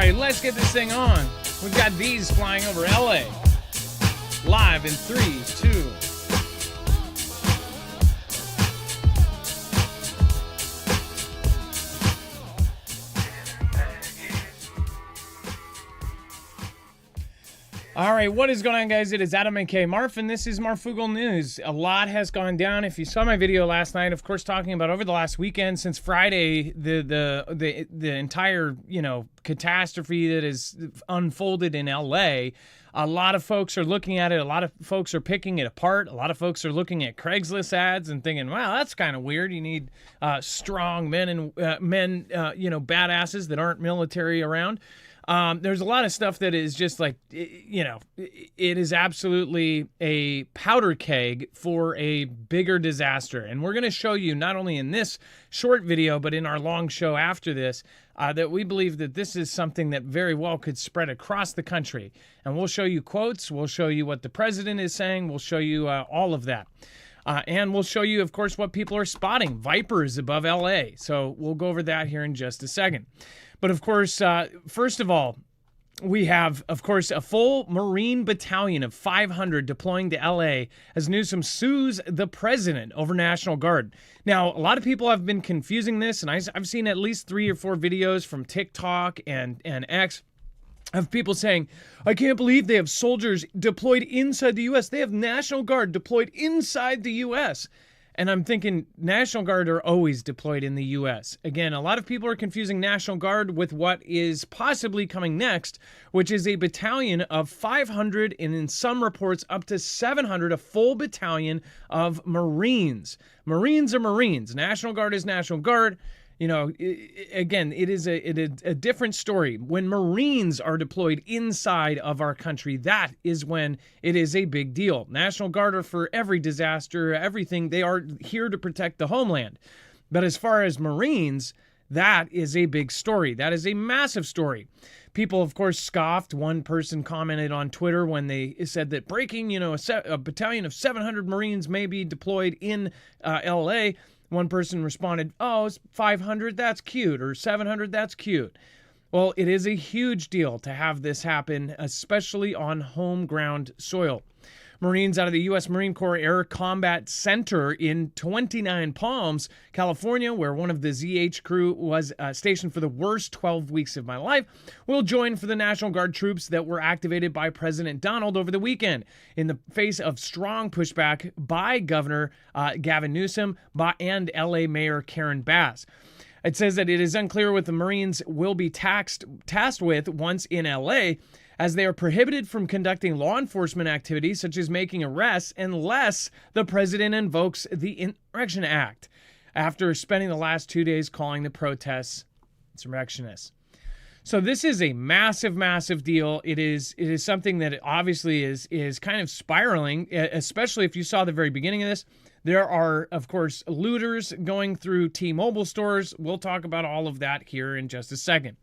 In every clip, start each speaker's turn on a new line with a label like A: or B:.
A: right, let's get this thing on. We've got these flying over LA. Live in 3, 2. All right, what is going on, guys? It is Adam and K Marf, and this is Marfoogle News. A lot has gone down. If you saw my video last night, of course, talking about over the last weekend since Friday, the entire catastrophe that is unfolded in LA. A lot of folks are looking at it. A lot of folks are picking it apart. A lot of folks are looking at Craigslist ads and thinking, "Wow, that's kind of weird. You need strong men and badasses that aren't military around." There's a lot of stuff that is just like, it is absolutely a powder keg for a bigger disaster. And we're going to show you not only in this short video, but in our long show after this, that we believe that this is something that very well could spread across the country. And we'll show you quotes. We'll show you what the president is saying. We'll show you all of that. And we'll show you, of course, what people are spotting. Vipers above LA. So we'll go over that here in just a second. But of course, first of all, we have, of course, a full Marine battalion of 500 deploying to LA as Newsom sues the president over National Guard. Now, a lot of people have been confusing this, and I've seen at least 3 or 4 videos from TikTok and X of people saying, "I can't believe they have soldiers deployed inside the U.S. They have National Guard deployed inside the U.S." And I'm thinking National Guard are always deployed in the U.S. Again, a lot of people are confusing National Guard with what is possibly coming next, which is a battalion of 500 and in some reports up to 700, a full battalion of Marines. Marines are Marines. National Guard is National Guard. Again, it is a different story. When Marines are deployed inside of our country, that is when it is a big deal. National Guard are for every disaster, everything. They are here to protect the homeland. But as far as Marines, that is a big story. That is a massive story. People, of course, scoffed. One person commented on Twitter when they said that breaking, a battalion of 700 Marines may be deployed in L.A., one person responded, "Oh, it's 500, that's cute," or 700, that's cute. Well, it is a huge deal to have this happen, especially on home ground soil. Marines out of the U.S. Marine Corps Air Combat Center in 29 Palms, California, where one of the ZH crew was stationed for the worst 12 weeks of my life, will join for the National Guard troops that were activated by President Donald over the weekend in the face of strong pushback by Governor Gavin Newsom and L.A. Mayor Karen Bass. It says that it is unclear what the Marines will be tasked with once in L.A., as they are prohibited from conducting law enforcement activities such as making arrests unless the president invokes the Insurrection Act, after spending the last 2 days calling the protests insurrectionists. So this is a massive, massive deal. It is something that obviously is kind of spiraling, especially if you saw the very beginning of this. There are, of course, looters going through T-Mobile stores. We'll talk about all of that here in just a second.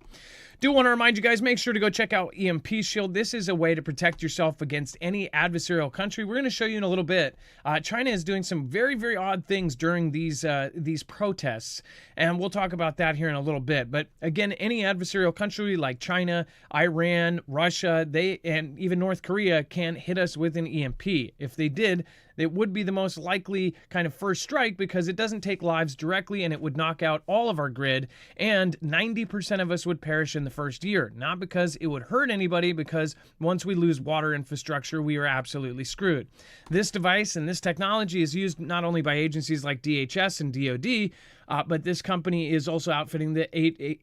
A: Do want to remind you guys, make sure to go check out EMP Shield. This is a way to protect yourself against any adversarial country. We're going to show you in a little bit. China is doing some very, very odd things during these protests, and we'll talk about that here in a little bit. But again, any adversarial country like China, Iran, Russia, and even North Korea can hit us with an EMP. If they did, it would be the most likely kind of first strike because it doesn't take lives directly and it would knock out all of our grid, and 90% of us would perish in the first year. Not because it would hurt anybody, because once we lose water infrastructure, we are absolutely screwed. This device and this technology is used not only by agencies like DHS and DOD, but this company is also outfitting the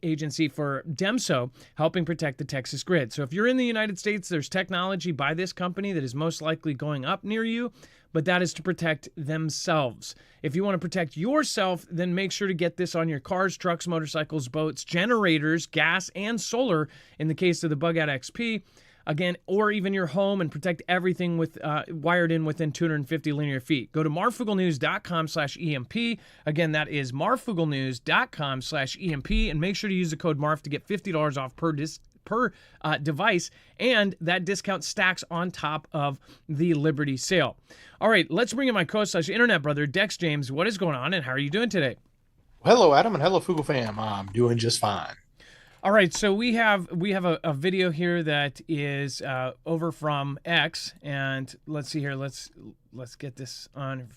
A: agency for DEMSO, helping protect the Texas grid. So if you're in the United States, there's technology by this company that is most likely going up near you, but that is to protect themselves. If you want to protect yourself, then make sure to get this on your cars, trucks, motorcycles, boats, generators, gas, and solar in the case of the Bug Out XP. Again, or even your home, and protect everything with wired in within 250 linear feet. Go to marfooglenews.com/EMP. Again, that is marfooglenews.com/EMP, and make sure to use the code MARF to get $50 off per device, and that discount stacks on top of the Liberty sale. All right, let's bring in my co-internet brother, Dex James. What is going on, and how are you doing today?
B: Hello, Adam, and hello, Foogle fam. I'm doing just fine.
A: All right, so we have a video here that is over from X, and let's see here. Let's get this on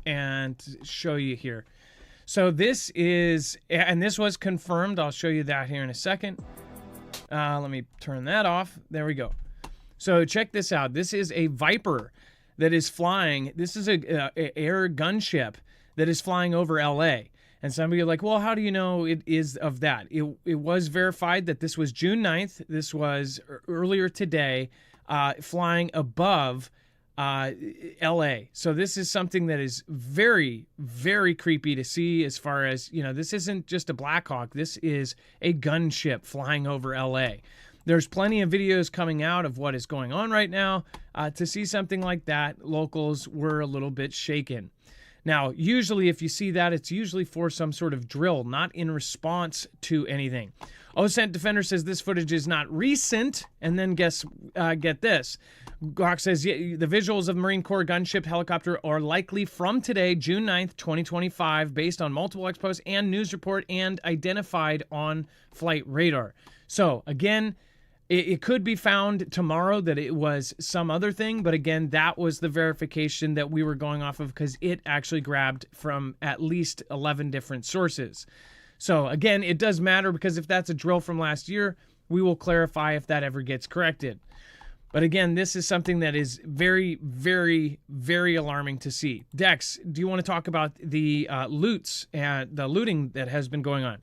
A: and show you here. So this is, and this was confirmed. I'll show you that here in a second. Let me turn that off. There we go. So check this out. This is a Viper that is flying. This is a air gunship that is flying over LA. And somebody are like, well, how do you know it is of that? It was verified that this was June 9th. This was earlier today, flying above LA. So this is something that is very, very creepy to see as far as, this isn't just a Black Hawk. This is a gunship flying over LA. There's plenty of videos coming out of what is going on right now. To see something like that, locals were a little bit shaken. Now, usually if you see that, it's usually for some sort of drill, not in response to anything. OSENT Defender says this footage is not recent, and then get this. Gawk says the visuals of Marine Corps gunship helicopter are likely from today, June 9th, 2025, based on multiple expos and news report and identified on flight radar. So, again, it could be found tomorrow that it was some other thing, but again, that was the verification that we were going off of because it actually grabbed from at least 11 different sources. So again, it does matter because if that's a drill from last year, we will clarify if that ever gets corrected. But again, this is something that is very, very, very alarming to see. Dex, do you want to talk about the loots and the looting that has been going on?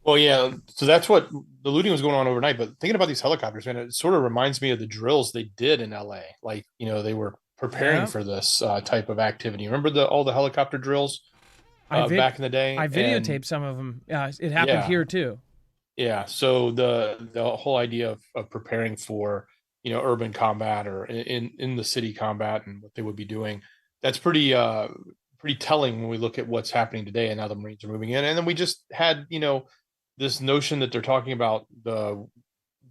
B: Well, yeah, so that's what the looting was going on overnight. But thinking about these helicopters, man, it sort of reminds me of the drills they did in LA. Like, they were preparing for this type of activity. Remember all the helicopter drills back in the day?
A: I videotaped some of them. It happened here too.
B: Yeah. So the whole idea of preparing for, urban combat or in the city combat and what they would be doing, that's pretty telling when we look at what's happening today and how the Marines are moving in. And then we just had, this notion that they're talking about the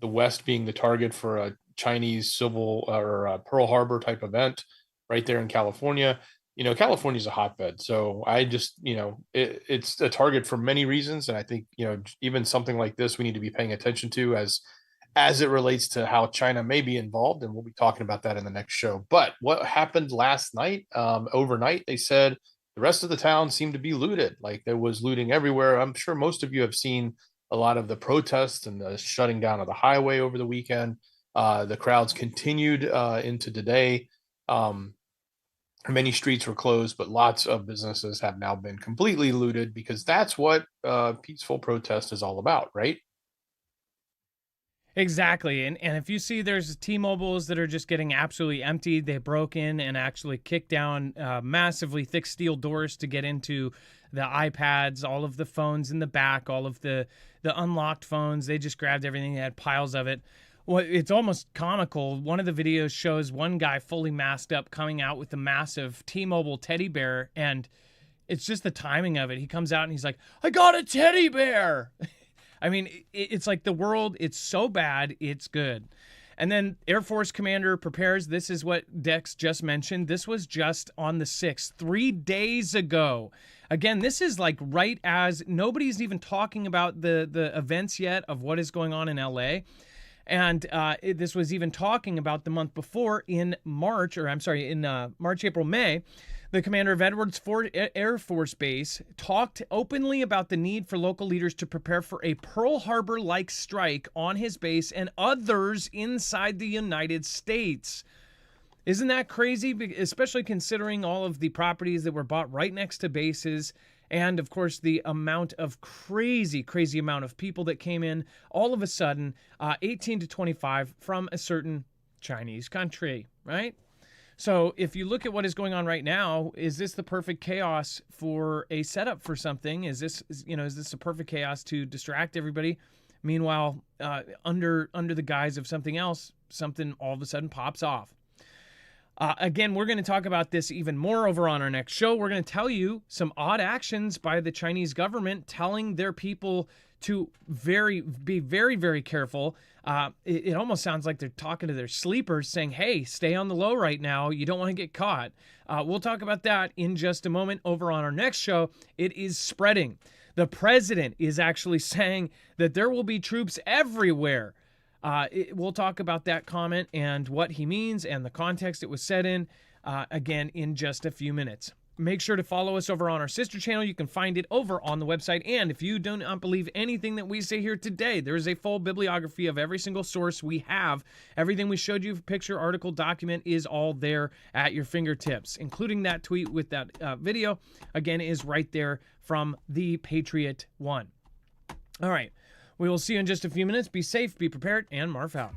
B: West being the target for a Chinese civil or a Pearl Harbor type event right there in California. California is a hotbed. So I just, it's a target for many reasons. And I think, even something like this, we need to be paying attention to as it relates to how China may be involved. And we'll be talking about that in the next show. But what happened last night, overnight, they said, the rest of the town seemed to be looted. Like there was looting everywhere. I'm sure most of you have seen a lot of the protests and the shutting down of the highway over the weekend. The crowds continued into today. Many streets were closed, but lots of businesses have now been completely looted because that's what peaceful protest is all about, right?
A: Exactly. And if you see there's T-Mobiles that are just getting absolutely emptied, they broke in and actually kicked down massively thick steel doors to get into the iPads, all of the phones in the back, all of the unlocked phones. They just grabbed everything. They had piles of it. Well, it's almost comical. One of the videos shows one guy fully masked up coming out with a massive T-Mobile teddy bear, and it's just the timing of it. He comes out and he's like, I got a teddy bear. I mean, it's like the world, it's so bad, it's good. And then Air Force Commander prepares. This is what Dex just mentioned. This was just on the 6th, 3 days ago. Again, this is like right as nobody's even talking about the events yet of what is going on in LA. And this was even talking about the month before in March, April, May. The commander of Edwards Air Force Base talked openly about the need for local leaders to prepare for a Pearl Harbor-like strike on his base and others inside the United States. Isn't that crazy? Especially considering all of the properties that were bought right next to bases and, of course, the amount of crazy amount of people that came in all of a sudden, 18 to 25 from a certain Chinese country, right? So if you look at what is going on right now, is this the perfect chaos for a setup for something? Is this a perfect chaos to distract everybody? Meanwhile, under the guise of something else, something all of a sudden pops off. Again, we're going to talk about this even more over on our next show. We're going to tell you some odd actions by the Chinese government telling their people to be very, very careful. It almost sounds like they're talking to their sleepers saying, hey, stay on the low right now. You don't want to get caught. We'll talk about that in just a moment over on our next show. It is spreading. The president is actually saying that there will be troops everywhere. We'll talk about that comment and what he means and the context it was said in, again, in just a few minutes. Make sure to follow us over on our sister channel. You can find it over on the website. And if you do not believe anything that we say here today, there is a full bibliography of every single source we have. Everything we showed you, picture, article, document, is all there at your fingertips, including that tweet with that video, again, is right there from the Patriot One. All right. We will see you in just a few minutes. Be safe, be prepared, and Marf out.